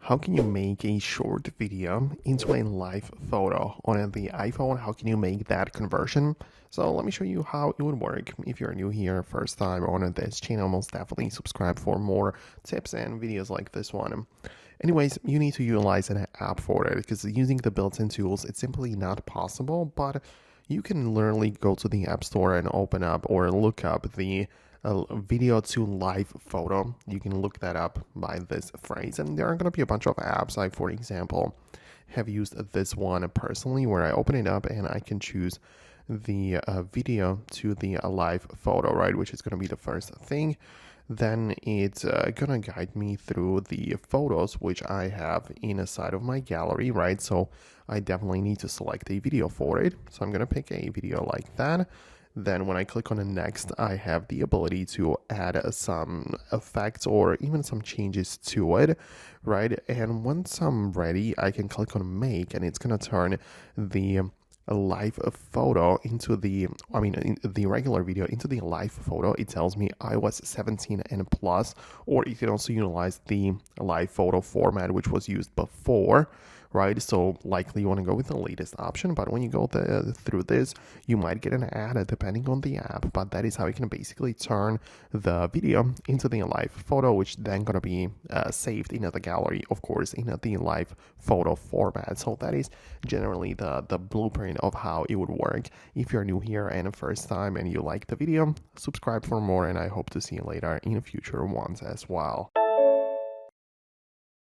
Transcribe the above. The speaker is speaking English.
How can you make a short video into a live photo on the iPhone? How can you make that conversion? So let me show you how it would work. If you're new here, first time on this channel, most definitely subscribe for more tips and videos like this one. Anyways, you need to utilize an app for it because using the built-in tools, it's simply not possible, but you can literally go to the App Store and open up or look up the video to live photo. You can look that up by this phrase, and there are going to be a bunch of apps. I, for example, have used this one personally where I open it up and I can choose the video to the live photo, right, which is going to be the first thing. Then it's gonna guide me through the photos which I have inside of my gallery, right? So I definitely need to select a video for it. So I'm gonna pick a video like that. Then when I click on the next, I have the ability to add some effects or even some changes to it, right? And once I'm ready, I can click on make, and it's gonna turn the live photo into the regular video into the live photo. It tells me iOS 17 and plus, or you can also utilize the live photo format which was used before, right? So likely you want to go with the latest option, but when you go through this, you might get an ad depending on the app, but that is how you can basically turn the video into the live photo, which then going to be saved in the gallery, of course, in the live photo format. So that is generally the blueprint of how it would work. If you're new here and first time and you like the video, subscribe for more, and I hope to see you later in future ones as well.